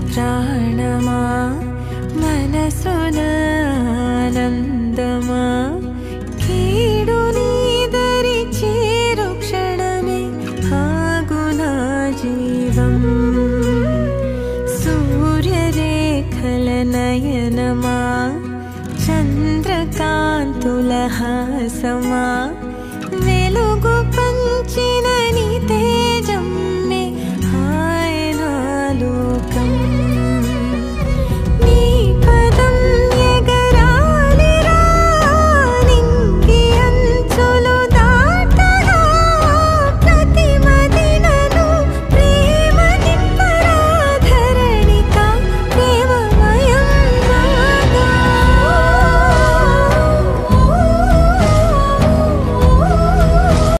ప్రాణమా మనసున ఆనందమా కీడు నీదరి చేరు క్షణమే ఆగునా జీవం సూర్యరేఖల నయనమా చంద్రకాంతుల హాసమా